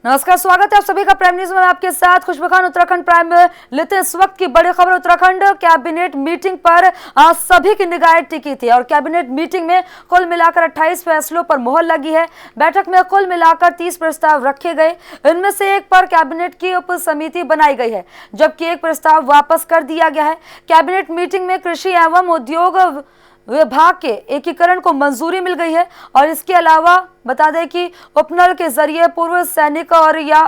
नमस्कार, स्वागत है आप सभी का प्राइम न्यूज में। आपके साथ खुशबू खान। उत्तराखंड प्राइम में लेते हैं इस वक्त की बड़ी खबर। उत्तराखंड कैबिनेट मीटिंग पर आज सभी की निगाहें टिकी थी और कैबिनेट मीटिंग में कुल मिलाकर 28 फैसलों पर मुहर लगी है। बैठक में कुल मिलाकर 30 प्रस्ताव रखे गए। इनमें से एक पर कैबिनेट की उप समिति बनाई गई है, जबकि एक प्रस्ताव वापस कर दिया गया है। कैबिनेट मीटिंग में कृषि एवं उद्योग विभाग के एकीकरण को मंजूरी मिल गई है और इसके अलावा बता दें कि उपनल के जरिए पूर्व सैनिक और या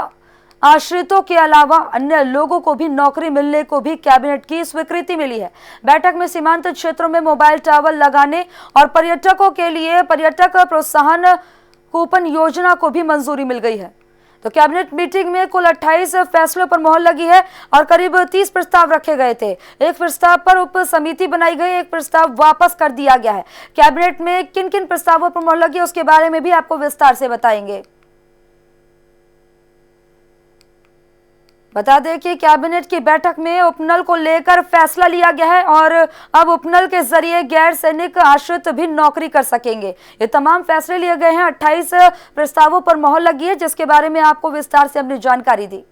आश्रितों के अलावा अन्य लोगों को भी नौकरी मिलने को भी कैबिनेट की स्वीकृति मिली है। बैठक में सीमांत क्षेत्रों में मोबाइल टावर लगाने और पर्यटकों के लिए पर्यटक प्रोत्साहन कूपन योजना को भी मंजूरी मिल गई है। तो कैबिनेट मीटिंग में कुल 28 फैसलों पर मुहर लगी है और करीब 30 प्रस्ताव रखे गए थे। एक प्रस्ताव पर उप समिति बनाई गई, एक प्रस्ताव वापस कर दिया गया है। कैबिनेट में किन किन प्रस्तावों पर मुहर लगी है उसके बारे में भी आपको विस्तार से बताएंगे। बता दें कि कैबिनेट की बैठक में उपनल को लेकर फैसला लिया गया है और अब उपनल के जरिए गैर सैनिक आश्रित भी नौकरी कर सकेंगे। ये तमाम फैसले लिए गए हैं। 28 प्रस्तावों पर मुहर लगी है, जिसके बारे में आपको विस्तार से अपनी जानकारी दी।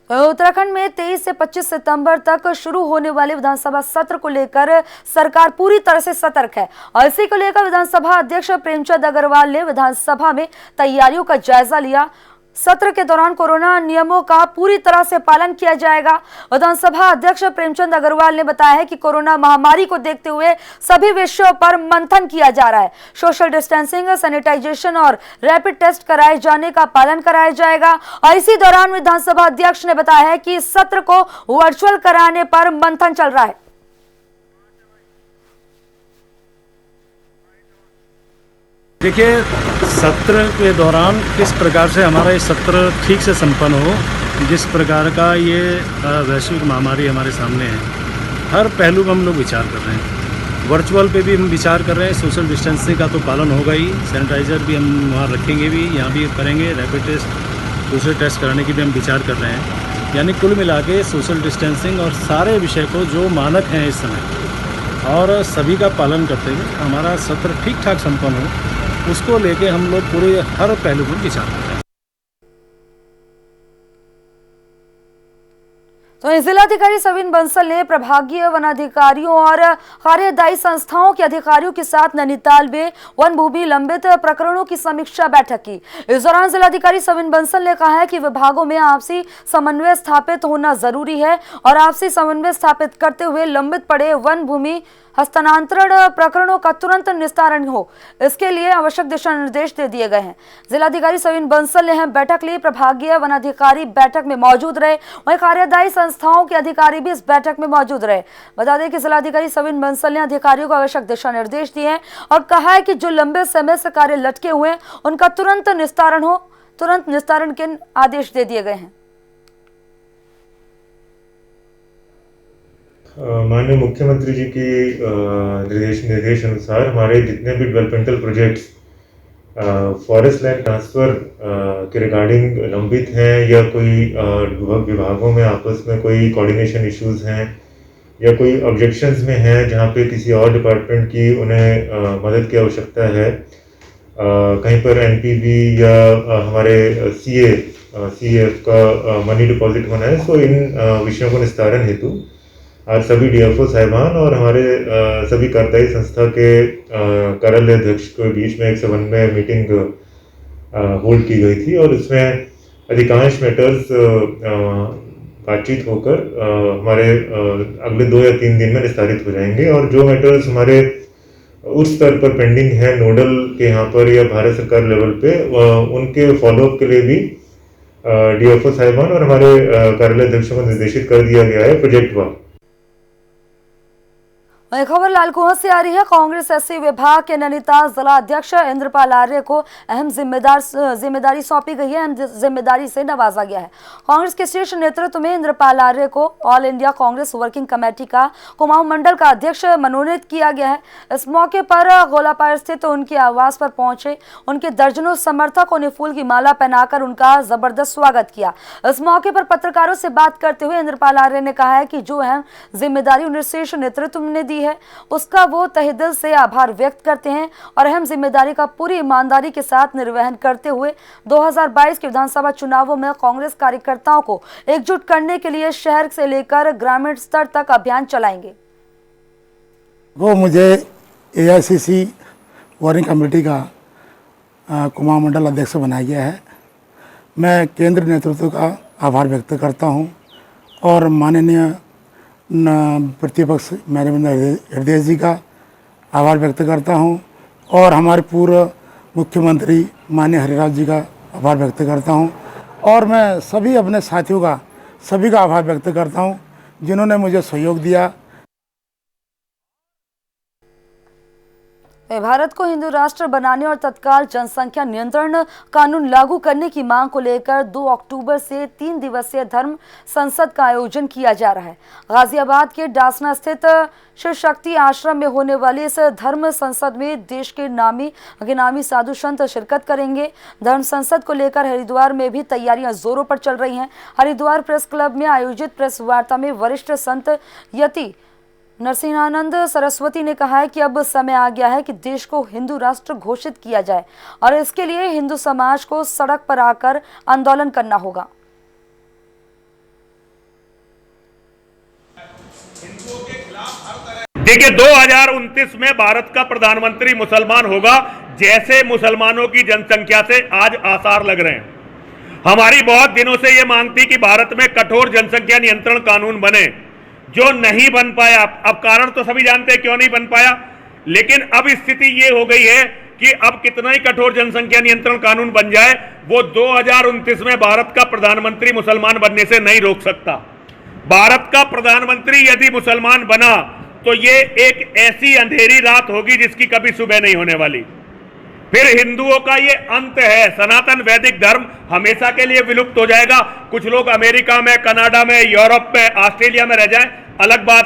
उत्तराखंड में 23 से 25 सितंबर तक शुरू होने वाले विधानसभा सत्र को लेकर सरकार पूरी तरह से सतर्क है और इसी को लेकर विधानसभा अध्यक्ष प्रेमचंद अग्रवाल ने विधानसभा में तैयारियों का जायजा लिया। सत्र के दौरान कोरोना नियमों का पूरी तरह से पालन किया जाएगा। विधानसभा अध्यक्ष प्रेमचंद अग्रवाल ने बताया है कि कोरोना महामारी को देखते हुए सभी विषयों पर मंथन किया जा रहा है। सोशल डिस्टेंसिंग, सैनिटाइजेशन और रैपिड टेस्ट कराए जाने का पालन कराया जाएगा। और इसी दौरान विधानसभा अध्यक्ष ने बताया है कि सत्र को वर्चुअल कराने पर मंथन चल रहा है। देखिए, सत्र के दौरान किस प्रकार से हमारा ये सत्र ठीक से संपन्न हो, जिस प्रकार का ये वैश्विक महामारी हमारे सामने है, हर पहलू में हम लोग विचार कर रहे हैं। वर्चुअल पे भी हम विचार कर रहे हैं। सोशल डिस्टेंसिंग का तो पालन होगा ही, सैनिटाइज़र भी हम वहाँ रखेंगे भी, यहाँ भी करेंगे। रैपिड टेस्ट, दूसरे टेस्ट कराने की भी हम विचार कर रहे हैं। यानी कुल मिला के सोशल डिस्टेंसिंग और सारे विषय को जो मानक हैं इस समय और सभी का पालन करते हुए हमारा सत्र ठीक ठाक संपन्न हो, उसको लेके हम लोग पूरे हर पहलू पर विचार कर रहे हैं। तो जिलाधिकारी सविन बंसल ने प्रभागीय वनाधिकारियों और कार्यदायी संस्थाओं के अधिकारियों के साथ नैनीताल में वन भूमि लंबित प्रकरणों की समीक्षा बैठक की। इस दौरान जिलाधिकारी सविन बंसल ने कहा है कि विभागों में आपसी समन्वय स्थापित होना जरूरी है और आपसी समन्वय स्थापित करते हुए लंबित पड़े वन भूमि हस्तांतरण प्रकरणों का तुरंत निस्तारण हो, इसके लिए आवश्यक दिशा निर्देश दे दिए गए हैं। जिलाधिकारी सविन बंसल ने बैठक ली। प्रभागीय वनाधिकारी बैठक में मौजूद रहे, वहीं कार्यदायी संस्थाओं के अधिकारी भी इस बैठक में मौजूद रहे। बता दें कि जिलाधिकारी सविन बंसल ने अधिकारियों को आवश्यक दिशा निर्देश दिए हैं और कहा है कि जो लंबे समय से कार्य लटके हुए हैं उनका तुरंत निस्तारण हो, तुरंत निस्तारण के आदेश दे दिए गए हैं। माननीय मुख्यमंत्री जी की निर्देश अनुसार हमारे जितने भी developmental projects forest land transfer के रिगार्डिंग लंबित हैं या कोई विभागों में आपस में कोई कोऑर्डिनेशन इश्यूज हैं या कोई ऑब्जेक्शंस में हैं जहां पे किसी और डिपार्टमेंट की उन्हें मदद की आवश्यकता है, कहीं पर एनपीवी या हमारे सीएफ का मनी डिपॉजिट होना है, तो इन विषयों को निस्तारण हेतु आज सभी डीएफओ साहिबान और हमारे सभी कार्यदायी संस्था के कार्यालय अध्यक्ष के बीच में एक समन्वय मीटिंग होल्ड की गई थी और इसमें अधिकांश मैटर्स बातचीत होकर हमारे अगले 2 या 3 दिन में निस्तारित हो जाएंगे। और जो मैटर्स हमारे उच्च स्तर पर पेंडिंग है, नोडल के यहाँ पर या भारत सरकार लेवल पे, उनके फॉलोअप के लिए भी डीएफओ साहिबान और हमारे कार्यालय अध्यक्षों को निर्देशित कर दिया गया है प्रोजेक्ट वार। खबर लालकुआं से आ रही है। कांग्रेस एससी विभाग के नैनीताल जिला अध्यक्ष इंद्रपाल आर्य को अहम जिम्मेदारी सौंपी गई है, अहम जिम्मेदारी से नवाजा गया है। कांग्रेस के शीर्ष नेतृत्व में इंद्रपाल आर्य को all India Congress working committee का कुमाऊं मंडल का अध्यक्ष मनोनीत किया गया है। इस मौके पर गोलापार स्थित उनके आवास पर पहुंचे उनके दर्जनों समर्थकों ने फूल की माला पहनाकर उनका जबरदस्त स्वागत किया। इस मौके पर पत्रकारों से बात करते हुए इंद्रपाल आर्य ने कहा है कि जो अहम जिम्मेदारी उन्हें शीर्ष नेतृत्व ने दी है उसका वो तहे दिल से आभार व्यक्त करते हैं और अहम जिम्मेदारी का पूरी ईमानदारी के साथ निर्वहन करते हुए 2022 के विधानसभा चुनावों में कांग्रेस कार्यकर्ताओं को एकजुट करने के लिए शहर से लेकर ग्रामीण स्तर तक अभियान चलाएंगे। वो मुझे AICC वर्किंग कमेटी का कुमाऊं मंडल अध्यक्ष बनाया गया है। मैं केंद्रीय नेतृत्व का आभार व्यक्त करता हूं और माननीय प्रतिपक्ष मैनेजमेंट हृदय जी का आभार व्यक्त करता हूं और हमारे पूर्व मुख्यमंत्री माननीय हरिराज जी का आभार व्यक्त करता हूं और मैं सभी अपने साथियों का सभी का आभार व्यक्त करता हूं जिन्होंने मुझे सहयोग दिया। भारत को हिंदू राष्ट्र बनाने और तत्काल जनसंख्या नियंत्रण कानून लागू करने की मांग को लेकर 2 अक्टूबर से 3 दिवसीय धर्म संसद का आयोजन किया जा रहा है। गाजियाबाद के डासना स्थित शिव शक्ति आश्रम में होने वाली इस धर्म संसद में देश के नामी साधु संत शिरकत करेंगे। धर्म संसद को लेकर हरिद्वार में भी तैयारियां जोरों पर चल रही हैं। हरिद्वार प्रेस क्लब में आयोजित प्रेस वार्ता में वरिष्ठ संत यति नरसिंहानंद सरस्वती ने कहा है कि अब समय आ गया है कि देश को हिंदू राष्ट्र घोषित किया जाए और इसके लिए हिंदू समाज को सड़क पर आकर आंदोलन करना होगा। देखिए 2029 में भारत का प्रधानमंत्री मुसलमान होगा जैसे मुसलमानों की जनसंख्या से आज आसार लग रहे हैं। हमारी बहुत दिनों से ये मांग थी कि भारत में कठोर जनसंख्या नियंत्रण कानून बने, जो नहीं बन पाया। अब कारण तो सभी जानते हैं क्यों नहीं बन पाया, लेकिन अब स्थिति ये हो गई है कि अब कितना ही कठोर जनसंख्या नियंत्रण कानून बन जाए, वो 2029 में भारत का प्रधानमंत्री मुसलमान बनने से नहीं रोक सकता। भारत का प्रधानमंत्री यदि मुसलमान बना तो ये एक ऐसी अंधेरी रात होगी जिसकी कभी सुबह नहीं होने वाली। फिर हिंदुओं का ये अंत है। सनातन वैदिक धर्म हमेशा के लिए विलुप्त हो जाएगा। कुछ लोग अमेरिका में, कनाडा में, यूरोप में, ऑस्ट्रेलिया में रह जाएं, अलग बात।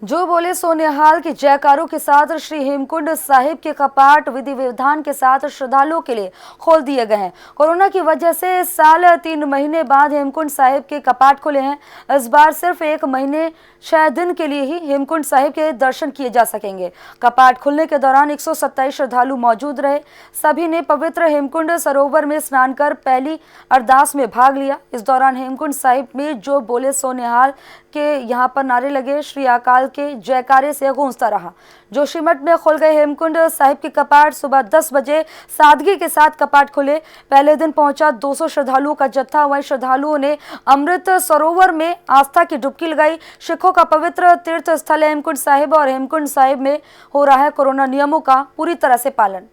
जो बोले सोनिहाल के जयकारों के साथ श्री हेमकुंड साहिब के कपाट विधि विधान के साथ श्रद्धालुओं के लिए खोल दिए गए हैं। कोरोना की वजह से इस साल 3 महीने बाद हेमकुंड साहिब के कपाट खुले हैं। इस बार सिर्फ 1 महीने 6 दिन के लिए ही हेमकुंड साहिब के दर्शन किए जा सकेंगे। कपाट खुलने के दौरान 127 श्रद्धालु मौजूद रहे। सभी ने पवित्र हेमकुंड सरोवर में स्नान कर पहली अरदास में भाग लिया। इस दौरान हेमकुंड साहिब में जो बोले सोनिहाल के यहाँ पर नारे लगे, श्री अकाल के जयकारे से गूंजता रहा। जोशीमठ में खुल गए हेमकुंड साहिब के कपाट। सुबह 10 बजे सादगी के साथ कपाट खुले। पहले दिन पहुंचा 200 श्रद्धालुओं का जत्था। वहीं श्रद्धालुओं ने अमृत सरोवर में आस्था की डुबकी लगाई। सिखों का पवित्र तीर्थ स्थल हेमकुंड साहिब और हेमकुंड साहिब में हो रहा है कोरोना नियमों का पूरी तरह से पालन।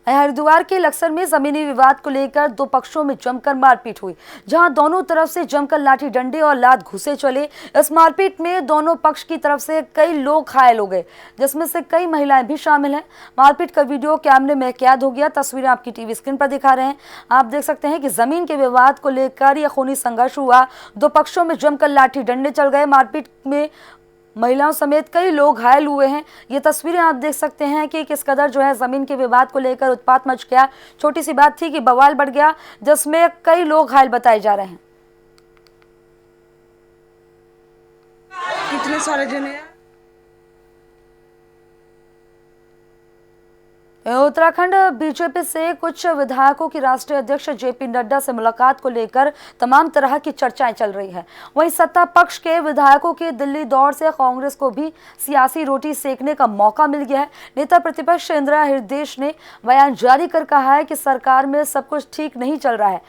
हरिद्वार के लक्सर में जमीनी विवाद को लेकर 2 पक्षों में जमकर मारपीट हुई, जहां दोनों तरफ से जमकर लाठी डंडे और लात घुसे चले। इस मारपीट में दोनों पक्ष की तरफ से कई लोग घायल हो गए, जिसमें से कई महिलाएं भी शामिल हैं। मारपीट का वीडियो कैमरे में कैद हो गया। तस्वीरें आपकी टीवी स्क्रीन पर दिखा रहे हैं। आप देख सकते हैं कि जमीन के विवाद को लेकर यह खूनी संघर्ष हुआ। 2 पक्षों में जमकर लाठी डंडे चल गए। मारपीट में महिलाओं समेत कई लोग घायल हुए हैं। ये तस्वीरें आप देख सकते हैं कि किस कदर जो है जमीन के विवाद को लेकर उत्पात मच गया। छोटी सी बात थी कि बवाल बढ़ गया, जिसमें कई लोग घायल बताए जा रहे हैं। कितने सारे जने उत्तराखंड बीजेपी से कुछ विधायकों की राष्ट्रीय अध्यक्ष जेपी नड्डा से मुलाकात को लेकर तमाम तरह की चर्चाएं चल रही है। वहीं सत्ता पक्ष के विधायकों के दिल्ली दौर से कांग्रेस को भी सियासी रोटी सेकने का मौका मिल गया है। नेता प्रतिपक्ष इंदिरा हृदय ने बयान जारी कर कहा है कि सरकार में सब कुछ ठीक नहीं चल रहा है।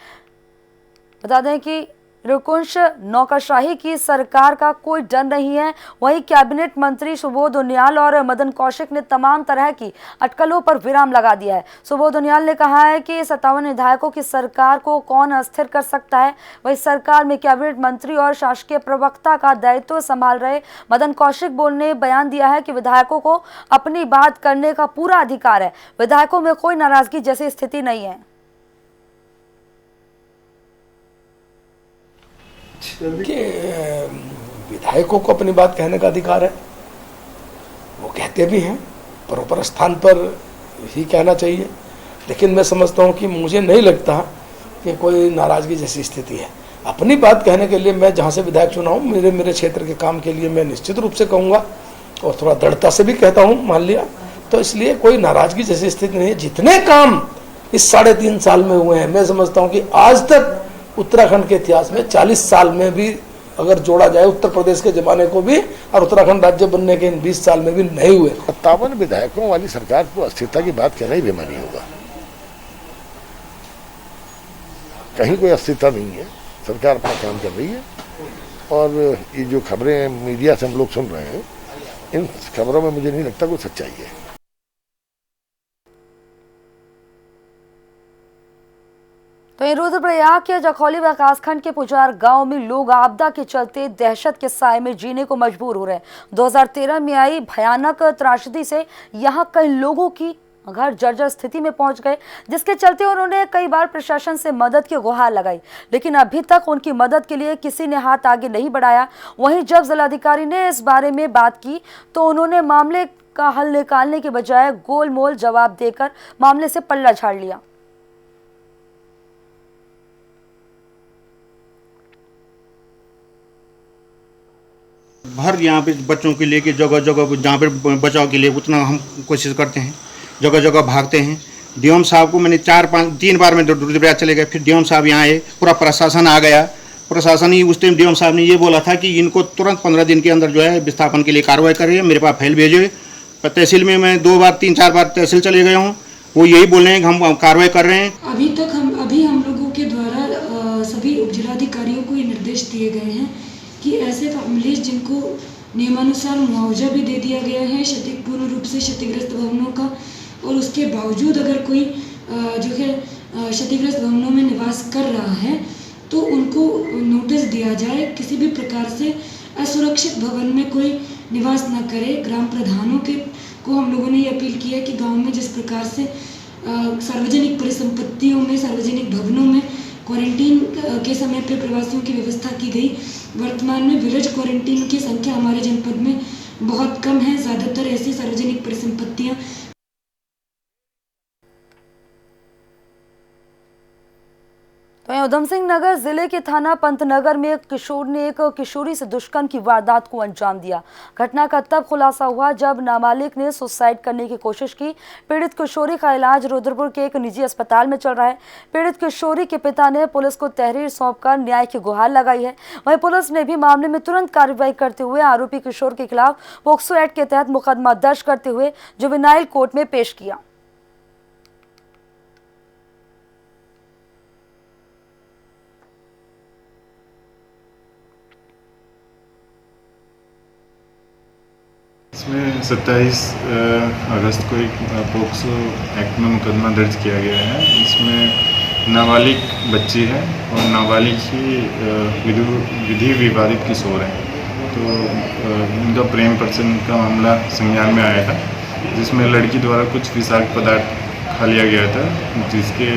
बता दें कि निरंकुश नौकरशाही की सरकार का कोई डर नहीं है। वहीं कैबिनेट मंत्री सुबोध उनियाल और मदन कौशिक ने तमाम तरह की अटकलों पर विराम लगा दिया है। सुबोध उनियाल ने कहा है कि 57 विधायकों की सरकार को कौन अस्थिर कर सकता है। वहीं सरकार में कैबिनेट मंत्री और शासकीय प्रवक्ता का दायित्व संभाल रहे मदन कौशिक ने बयान दिया है कि विधायकों को अपनी बात करने का पूरा अधिकार है। विधायकों में कोई नाराजगी जैसी स्थिति नहीं है। कि विधायकों को अपनी बात कहने का अधिकार है। वो कहते भी हैं, प्रॉपर स्थान पर ही कहना चाहिए। लेकिन मैं समझता हूँ कि मुझे नहीं लगता कि कोई नाराज़गी जैसी स्थिति है। अपनी बात कहने के लिए मैं जहाँ से विधायक चुना हूँ, मेरे क्षेत्र के काम के लिए मैं निश्चित रूप से कहूँगा और थोड़ा दृढ़ता से भी कहता हूँ, मान लिया। तो इसलिए कोई नाराज़गी जैसी स्थिति नहीं है। जितने काम इस 3.5 साल में हुए हैं, मैं समझता हूँ कि आज तक उत्तराखंड के इतिहास में 40 साल में भी अगर जोड़ा जाए उत्तर प्रदेश के जमाने को भी और उत्तराखंड राज्य बनने के इन 20 साल में भी नहीं हुए। 57 विधायकों वाली सरकार को अस्थिरता की बात कहना ही बेमानी होगा। कहीं कोई अस्थिरता नहीं है, सरकार अपना काम कर रही है। और ये जो खबरें मीडिया से हम लोग सुन रहे हैं, इन खबरों में मुझे नहीं लगता कोई सच्चाई है। तो रुद्रप्रयाग के जखौली विकासखंड के पुजार गांव में लोग आपदा के चलते दहशत के साए में जीने को मजबूर हो रहे हैं। 2013 में आई भयानक त्रासदी से यहां कई लोगों की घर जर्जर स्थिति में पहुंच गए, जिसके चलते उन्होंने कई बार प्रशासन से मदद की गुहार लगाई, लेकिन अभी तक उनकी मदद के लिए किसी ने हाथ आगे नहीं बढ़ाया। वहीं जब जिलाधिकारी ने इस बारे में बात की तो उन्होंने मामले का हल निकालने के बजाय गोलमोल जवाब देकर मामले से पल्ला झाड़ लिया। हर यहाँ पे बच्चों के लिए कि जगह जगह जहाँ पे बचाव के लिए उतना हम कोशिश करते हैं, जगह जगह भागते हैं। डीएम साहब को मैंने 3 बार में रुद्रप्रयाग चले गए, फिर डीएम साहब यहाँ आए, पूरा प्रशासन आ गया। प्रशासन ही उस टाइम डीएम साहब ने ये बोला था कि इनको तुरंत 15 दिन के अंदर जो है विस्थापन के लिए कार्रवाई करिए, मेरे पास फाइल भेजिए। तहसील में मैं 2 बार 3-4 बार तहसील चले गया हूँ, वो यही बोल रहे हैं कि हम कार्रवाई कर रहे हैं। अभी हम लोगों के द्वारा सभी उप जिलाधिकारियों को ये निर्देश दिए गए हैं कि ऐसे फैमिलीज जिनको नियमानुसार मुआवजा भी दे दिया गया है पूर्ण रूप से क्षतिग्रस्त भवनों का, और उसके बावजूद अगर कोई जो है क्षतिग्रस्त भवनों में निवास कर रहा है तो उनको नोटिस दिया जाए, किसी भी प्रकार से असुरक्षित भवन में कोई निवास न करे। ग्राम प्रधानों को हम लोगों ने ये अपील की है कि गांव में जिस प्रकार से सार्वजनिक परिसंपत्तियों में, सार्वजनिक भवनों में क्वारंटीन के समय पे प्रवासियों की व्यवस्था की गई, वर्तमान में विलेज क्वारंटीन की संख्या हमारे जनपद में बहुत कम है। ज़्यादातर ऐसी सार्वजनिक परिसंपत्तियाँ तो उधम सिंह नगर जिले के थाना पंतनगर में एक किशोर ने एक किशोरी से दुष्कर्म की वारदात को अंजाम दिया। घटना का तब खुलासा हुआ जब नाबालिग ने सुसाइड करने की कोशिश की। पीड़ित किशोरी का इलाज रुद्रपुर के एक निजी अस्पताल में चल रहा है। पीड़ित किशोरी के पिता ने पुलिस को तहरीर सौंपकर न्याय की गुहार लगाई है। वहीं पुलिस ने भी मामले में तुरंत कार्रवाई करते हुए आरोपी किशोर के खिलाफ पोक्सो एक्ट के तहत मुकदमा दर्ज करते हुए जुवेनाइल कोर्ट में पेश किया। इसमें 27 अगस्त को एक पोक्सो एक्ट में मुकदमा दर्ज किया गया है। इसमें नाबालिग बच्ची है और नाबालिग ही विधि विवादित किशोर है। तो इनका प्रेम प्रसंग का मामला संज्ञान में आया था, जिसमें लड़की द्वारा कुछ विषाक्त पदार्थ खा लिया गया था, जिसके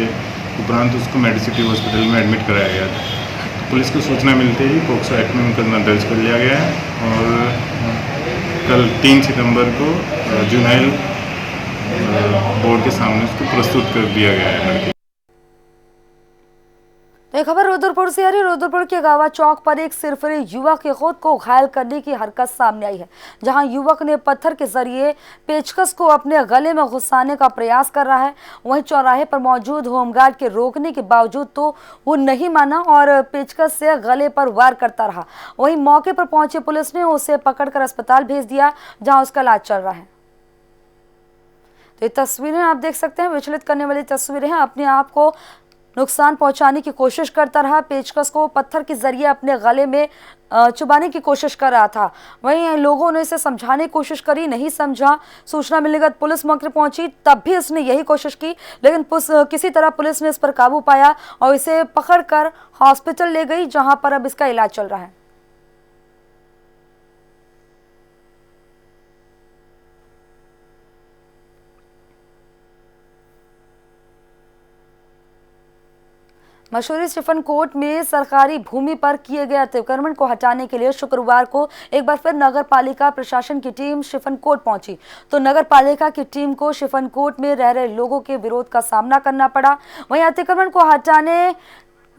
उपरांत उसको मेडिसिटी हॉस्पिटल में एडमिट कराया गया था। तो पुलिस को सूचना मिलते ही पोक्सो एक्ट में मुकदमा दर्ज कर लिया गया है और कल 3 सितंबर को जुवेनाइल बोर्ड के सामने उसको प्रस्तुत कर दिया गया है लड़की। तो खबर रुद्रपुर से आ रही। रुद्रपुर के गावा चौक पर एक सिरफिरे युवक के खुद को घायल करने की हरकत सामने आई है, जहां युवक ने पत्थर के जरिए पेचकस को अपने गले में घुसाने का प्रयास कर रहा है। वहीं चौराहे पर मौजूद होमगार्ड के रोकने के बावजूद तो वो नहीं माना और पेचकस से गले पर वार करता रहा। वहीं मौके पर पहुंची पुलिस ने उसे पकड़कर अस्पताल भेज दिया, जहाँ उसका इलाज चल रहा है। तो ये तस्वीरें आप देख सकते हैं, विचलित करने वाली तस्वीरें हैं। अपने आप को नुकसान पहुंचाने की कोशिश करता रहा, पेचकस को पत्थर के जरिए अपने गले में चुबाने की कोशिश कर रहा था। वहीं लोगों ने इसे समझाने की कोशिश करी, नहीं समझा। सूचना मिलने के बाद पुलिस मौके पर पहुंची, तब भी इसने यही कोशिश की, लेकिन किसी तरह पुलिस ने इस पर काबू पाया और इसे पकड़कर हॉस्पिटल ले गई, जहां पर अब इसका इलाज चल रहा है। मशहूरी शिफनकोट में सरकारी भूमि पर किए गए अतिक्रमण को हटाने के लिए शुक्रवार को एक बार फिर नगर पालिका प्रशासन की टीम शिफनकोट पहुंची, तो नगर पालिका की टीम को शिफनकोट में रह रहे लोगों के विरोध का सामना करना पड़ा। वहीं अतिक्रमण को हटाने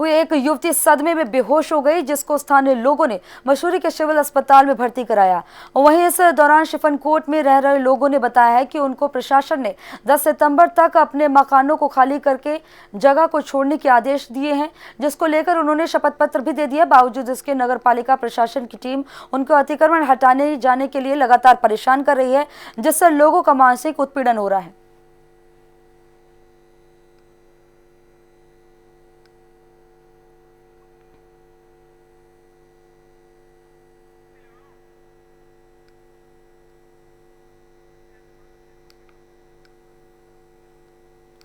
हुई एक युवती सदमे में बेहोश हो गई, जिसको स्थानीय लोगों ने मशहूरी के सिविल अस्पताल में भर्ती कराया। वहीं इस दौरान शिफनकोट में रह रहे लोगों ने बताया है कि उनको प्रशासन ने 10 सितंबर तक अपने मकानों को खाली करके जगह को छोड़ने के आदेश दिए हैं, जिसको लेकर उन्होंने शपथ पत्र भी दे दिया। बावजूद इसके नगर पालिका प्रशासन की टीम उनको अतिक्रमण हटाने जाने के लिए लगातार परेशान कर रही है, जिससे लोगों का मानसिक उत्पीड़न हो रहा है।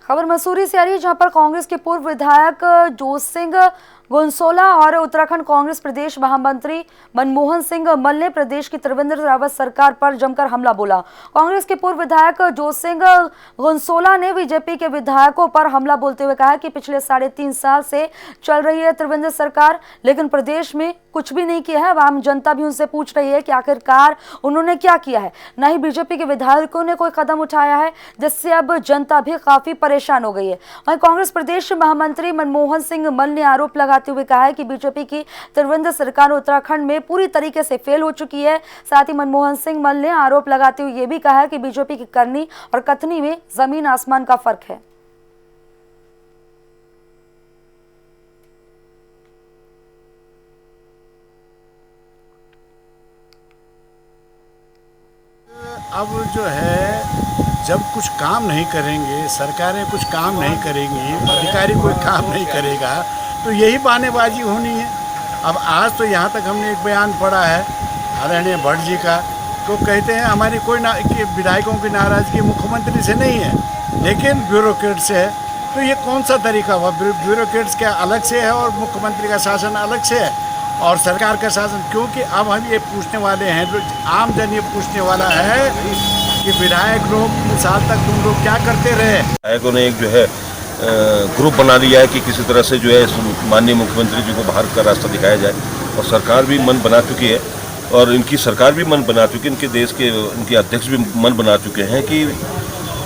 खबर मसूरी से आ रही है, जहां पर कांग्रेस के पूर्व विधायक जोत सिंह गुनसोला और उत्तराखंड कांग्रेस प्रदेश महामंत्री मनमोहन सिंह मल ने प्रदेश की त्रिवेंद्र रावत सरकार पर जमकर हमला बोला। कांग्रेस के पूर्व विधायक जोत सिंह गुनसोला ने बीजेपी के विधायकों पर हमला बोलते हुए कहा कि पिछले 3.5 साल से चल रही है त्रिवेंद्र सरकार, लेकिन प्रदेश में कुछ भी नहीं किया है। आम जनता भी उनसे पूछ रही है कि आखिरकार उन्होंने क्या किया है। न ही बीजेपी के विधायकों ने कोई कदम उठाया है, जिससे अब जनता भी काफी परेशान हो गई है। वहीं कांग्रेस प्रदेश महामंत्री मनमोहन सिंह मल ने आरोप लगाते हुए कहा है कि बीजेपी की त्रिवेंद्र सरकार उत्तराखंड में पूरी तरीके से फेल हो चुकी है। साथ ही मनमोहन सिंह मल ने आरोप लगाते हुए ये भी कहा है कि बीजेपी की करनी और कथनी में जमीन आसमान का फर्क है। अब जो है, जब कुछ काम नहीं करेंगे, सरकारें कुछ काम नहीं करेंगी, अधिकारी कोई काम नहीं करेगा, तो यही बहानेबाजी होनी है। अब आज तो यहाँ तक हमने एक बयान पढ़ा है आदरणीय भट्ट जी का, तो कहते हैं हमारी कोई विधायकों की नाराजगी मुख्यमंत्री से नहीं है, लेकिन ब्यूरोक्रेट से है। तो ये कौन सा तरीका हुआ? ब्यूरोक्रेट्स क्या अलग से है और मुख्यमंत्री का शासन अलग से है और सरकार का शासन? क्योंकि अब हम ये पूछने वाले हैं, जो आम जन ये पूछने वाला है कि विधायक लोग 3 साल तक तुम लोग क्या करते रहे? विधायकों ने एक जो है ग्रुप बना लिया है कि किसी तरह से जो है माननीय मुख्यमंत्री जी को बाहर का रास्ता दिखाया जाए, और सरकार भी मन बना चुकी है और इनकी सरकार भी मन बना चुकी है, इनके देश के इनके अध्यक्ष भी मन बना चुके हैं कि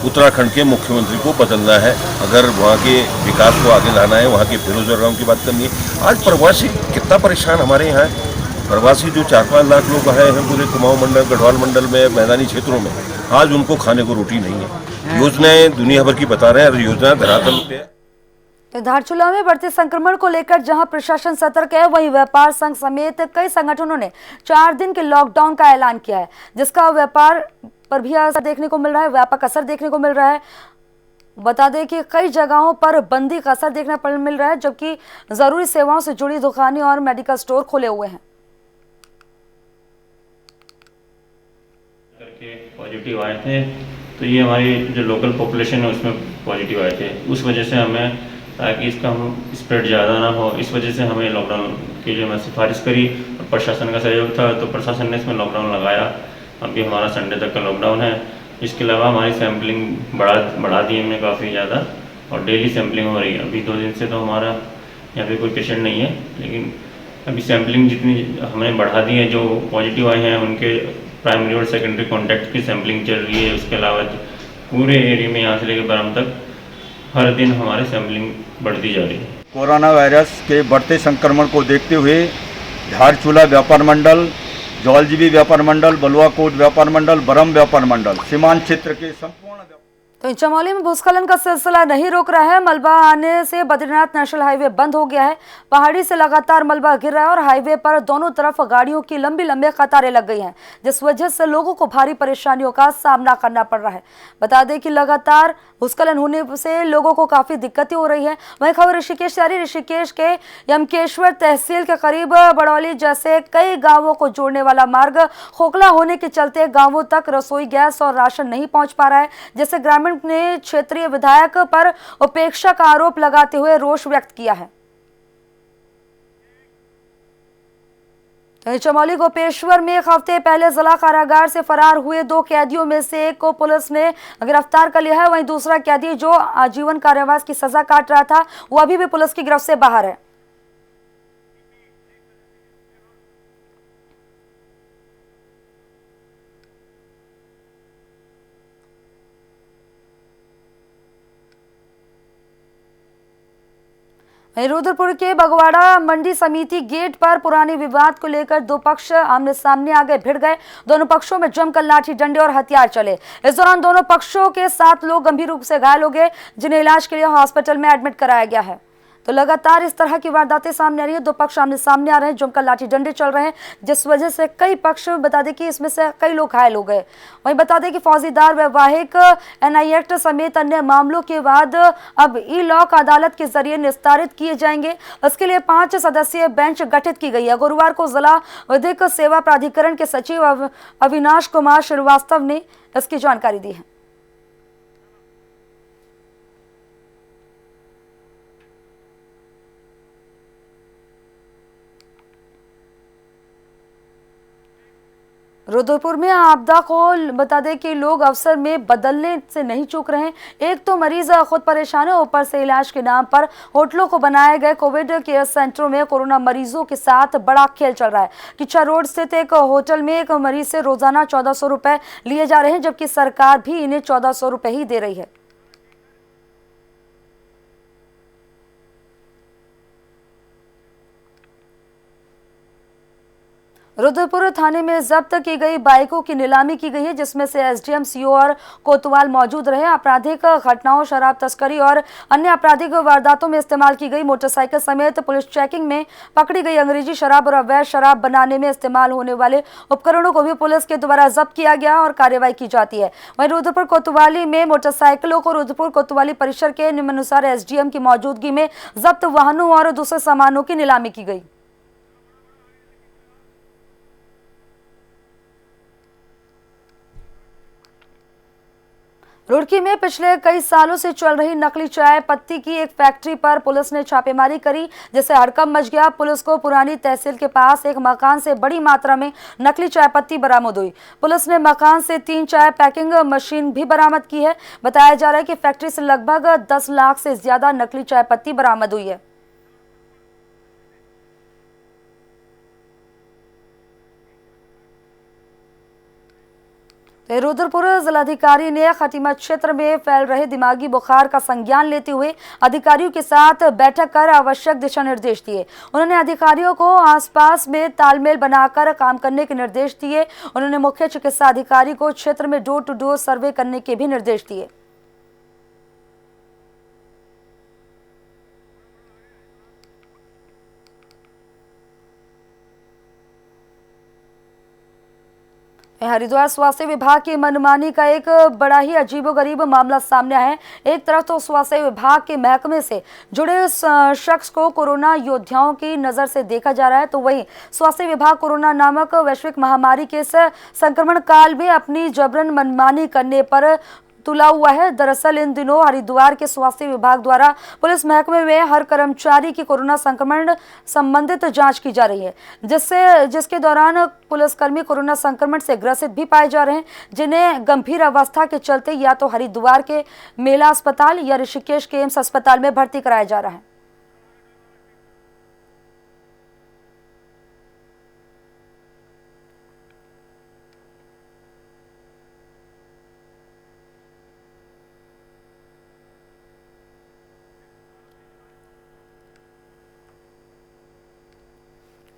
उत्तराखंड के मुख्यमंत्री को बदलना है। अगर वहाँ के विकास को आगे लाना है, वहाँ के बेरोजगारों की बात करनी है। आज प्रवासी कितना परेशान हमारे यहाँ है। प्रवासी जो 4-5 लाख लोग आए हैं पूरे कुमाऊं मंडल, गढ़वाल मंडल में, मैदानी क्षेत्रों में, आज उनको खाने को रोटी नहीं है। योजनाएं दुनिया भर की बता रहे हैं और योजना धरातल पे है। धारचूला में बढ़ते संक्रमण को लेकर जहां प्रशासन सतर्क है, वहीं व्यापार संघ समेत कई संगठनों ने 4 दिन के लॉकडाउन का ऐलान किया है, जिसका व्यापार पर भी असर देखने को मिल रहा है, व्यापक असर देखने को मिल रहा है। बता दें कि कई जगहों पर बंदी का असर देखने पर मिल रहा है, जबकि जरूरी सेवाओं से जुड़ी दुकानें और मेडिकल स्टोर खुले हुए हैं। पॉजिटिव आए थे, तो ये हमारी जो लोकल पॉपुलेशन है उसमें पॉजिटिव आए थे। उस वजह से हमें, ताकि इसका हम स्प्रेड ज़्यादा ना हो, इस वजह से हमें लॉकडाउन के लिए मैं सिफारिश करी और प्रशासन का सहयोग था, तो प्रशासन ने इसमें लॉकडाउन लगाया। अभी हमारा संडे तक का लॉकडाउन है। इसके अलावा हमारी सैम्पलिंग बढ़ा दी हमने काफ़ी ज़्यादा, और डेली सैम्पलिंग हो रही है। अभी 2 दिन से तो हमारा यहाँ पे कोई पेशेंट नहीं है, लेकिन अभी सैम्पलिंग जितनी हमने बढ़ा दी है, जो पॉजिटिव आए हैं उनके प्राइमरी और सेकेंडरी कॉन्टैक्ट की सैम्पलिंग चल रही है। उसके अलावा पूरे एरिया में यहाँ से लेकर बराम तक हर दिन हमारी सैम्पलिंग बढ़ती जा रही है। कोरोना वायरस के बढ़ते संक्रमण को देखते हुए धारचूला व्यापार मंडल, जौलजीबी व्यापार मंडल, बलुआकोट व्यापार मंडल, बरम व्यापार मंडल, सीमांत क्षेत्र के संपूर्ण तो चमोली में भूस्खलन का सिलसिला नहीं रुक रहा है। मलबा आने से बद्रीनाथ नेशनल हाईवे बंद हो गया है। पहाड़ी से लगातार मलबा गिर रहा है और हाईवे पर दोनों तरफ गाड़ियों की लंबी लंबी कतारें लग गई हैं, जिस वजह से लोगों को भारी परेशानियों का सामना करना पड़ रहा है। बता दें कि लगातार भूस्खलन होने से लोगों को काफी दिक्कतें हो रही है। वहीं खबर ऋषिकेश से आ रही है। ऋषिकेश के यमकेश्वर तहसील के करीब बड़ौली जैसे कई गांवों को जोड़ने वाला मार्ग खोखला होने के चलते गांवों तक रसोई गैस और राशन नहीं पहुंच पा रहा है, जिससे ग्रामीण ने क्षेत्रीय विधायक पर उपेक्षा का आरोप लगाते हुए रोष व्यक्त किया है। चमोली गोपेश्वर में एक हफ्ते पहले जिला कारागार से फरार हुए 2 कैदियों में से एक को पुलिस ने गिरफ्तार कर लिया है। वहीं दूसरा कैदी जो आजीवन कारावास की सजा काट रहा था वो अभी भी पुलिस की गिरफ्त से बाहर है। रुद्रपुर के बगवाड़ा मंडी समिति गेट पर पुराने विवाद को लेकर 2 पक्ष आमने सामने आ गए, भिड़ गए। दोनों पक्षों में जमकर लाठी डंडे और हथियार चले। इस दौरान दोनों पक्षों के 7 लोग गंभीर रूप से घायल हो गए, जिन्हें इलाज के लिए हॉस्पिटल में एडमिट कराया गया है। तो लगातार इस तरह की वारदातें सामने आ रही है। 2 पक्ष आमने सामने आ रहे हैं, जमकर लाठी डंडे चल रहे हैं, जिस वजह से कई पक्ष बता दें कि इसमें से कई लोग घायल हो गए। वहीं बता दें कि फौजीदार वैवाहिक एनआई एक्ट समेत अन्य मामलों के बाद अब ई लॉक अदालत के जरिए निस्तारित किए जाएंगे। इसके लिए 5 सदस्यीय बेंच गठित की गई है। गुरुवार को जिला विधिक सेवा प्राधिकरण के सचिव अविनाश कुमार श्रीवास्तव ने इसकी जानकारी दी है। रुद्रपुर में आपदा को बता दें कि लोग अवसर में बदलने से नहीं चूक रहे हैं। एक तो मरीज खुद परेशान है, ऊपर से इलाज के नाम पर होटलों को बनाए गए कोविड केयर सेंटरों में कोरोना मरीजों के साथ बड़ा खेल चल रहा है। किच्चा रोड स्थित एक होटल में एक मरीज से रोजाना 1400 रुपए लिए जा रहे हैं, जबकि सरकार भी इन्हें 1400 रुपए ही दे रही है। रुद्रपुर थाने में जब्त की गई बाइकों की नीलामी की गई है, जिसमें से एसडीएम, सीओ और कोतवाल मौजूद रहे। आपराधिक घटनाओं, शराब तस्करी और अन्य आपराधिक वारदातों में इस्तेमाल की गई मोटरसाइकिल समेत पुलिस चेकिंग में पकड़ी गई अंग्रेजी शराब और अवैध शराब बनाने में इस्तेमाल होने वाले उपकरणों को भी पुलिस के द्वारा जब्त किया गया और कार्रवाई की जाती है। वहीं रुद्रपुर कोतवाली में मोटरसाइकिलों को रुद्रपुर कोतवाली परिसर के नियमानुसार एसडीएम की मौजूदगी में जब्त वाहनों और दूसरे सामानों की नीलामी की गई। रुड़की में पिछले कई सालों से चल रही नकली चाय पत्ती की एक फैक्ट्री पर पुलिस ने छापेमारी करी, जिससे हड़कंप मच गया। पुलिस को पुरानी तहसील के पास एक मकान से बड़ी मात्रा में नकली चाय पत्ती बरामद हुई। पुलिस ने मकान से 3 चाय पैकिंग मशीन भी बरामद की है। बताया जा रहा है कि फैक्ट्री से लगभग 10 लाख से ज्यादा नकली चाय पत्ती बरामद हुई है। रुद्रपुर जिलाधिकारी ने खटीमा क्षेत्र में फैल रहे दिमागी बुखार का संज्ञान लेते हुए अधिकारियों के साथ बैठक कर आवश्यक दिशा निर्देश दिए। उन्होंने अधिकारियों को आसपास में तालमेल बनाकर काम करने के निर्देश दिए। उन्होंने मुख्य चिकित्सा अधिकारी को क्षेत्र में डोर टू डोर सर्वे करने के भी निर्देश दिए। हरिद्वार स्वास्थ्य विभाग की मनमानी का एक बड़ा ही अजीबोगरीब मामला सामने आया है। एक तरफ तो स्वास्थ्य विभाग के महकमे से जुड़े शख्स को कोरोना योद्धाओं की नजर से देखा जा रहा है, तो वहीं स्वास्थ्य विभाग कोरोना नामक वैश्विक महामारी के इस संक्रमण काल में अपनी जबरन मनमानी करने पर तुला हुआ है। दरअसल इन दिनों हरिद्वार के स्वास्थ्य विभाग द्वारा पुलिस महकमे में हर कर्मचारी की कोरोना संक्रमण संबंधित जांच की जा रही है, जिसके दौरान पुलिसकर्मी कोरोना संक्रमण से ग्रसित भी पाए जा रहे हैं, जिन्हें गंभीर अवस्था के चलते या तो हरिद्वार के मेला अस्पताल या ऋषिकेश के एम्स अस्पताल में भर्ती कराया जा रहा है।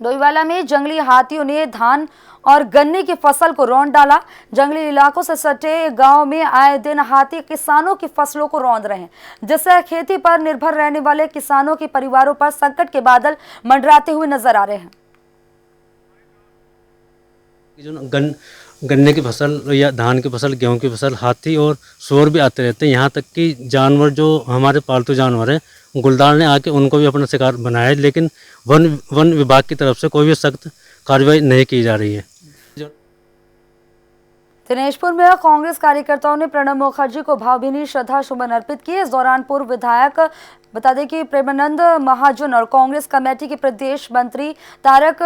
डोईवाला में जंगली हाथियों ने धान और गन्ने की फसल को रौंद डाला। जंगली इलाकों से सटे गांव में आए दिन हाथी किसानों की फसलों को रौंद रहे हैं, जिससे खेती पर निर्भर रहने वाले किसानों के परिवारों पर संकट के बादल मंडराते हुए नजर आ रहे हैं। गन्ने की फसल या धान की फसल, गेहूं की फसल, हाथी और सुअर भी आते रहते हैं। यहाँ तक कि जानवर जो हमारे पालतू जानवर हैं, गुलदार ने आके उनको भी अपना शिकार बनाया है, लेकिन वन विभाग की तरफ से कोई भी सख्त कार्रवाई नहीं की जा रही है। दिनेशपुर में कांग्रेस कार्यकर्ताओं ने प्रणब मुखर्जी को भावभीनी श्रद्धा सुमन अर्पित किए। इस दौरान पूर्व विधायक बता दें कि प्रेमानंद महाजन और कांग्रेस कमेटी के प्रदेश मंत्री तारक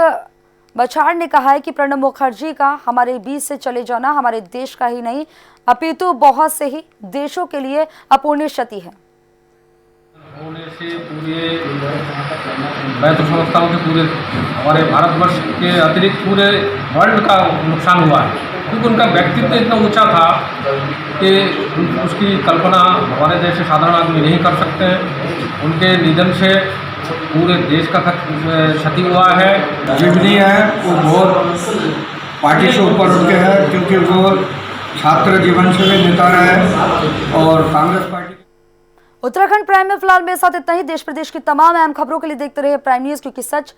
बछाड़ ने कहा है कि प्रणब मुखर्जी का हमारे बीच से चले जाना हमारे देश का ही नहीं अपितु बहुत से ही देशों के लिए अपूर्णीय क्षति है। होने से पूरे मैं तो समझता हूँ कि पूरे हमारे भारतवर्ष के अतिरिक्त पूरे वर्ल्ड का नुकसान हुआ है, क्योंकि उनका व्यक्तित्व इतना ऊंचा था कि उसकी कल्पना हमारे जैसे साधारण आदमी नहीं कर सकते हैं। उनके निधन से पूरे देश का क्षति हुआ है। जिमनी है वो बहुत पार्टी से ऊपर उठ के है, क्योंकि वो छात्र जीवन से भी नेता रहे और कांग्रेस पार्टी। उत्तराखंड प्राइम में फिलहाल मेरे साथ इतना ही। देश प्रदेश की तमाम अहम खबरों के लिए देखते रहिए प्राइम न्यूज, क्योंकि सच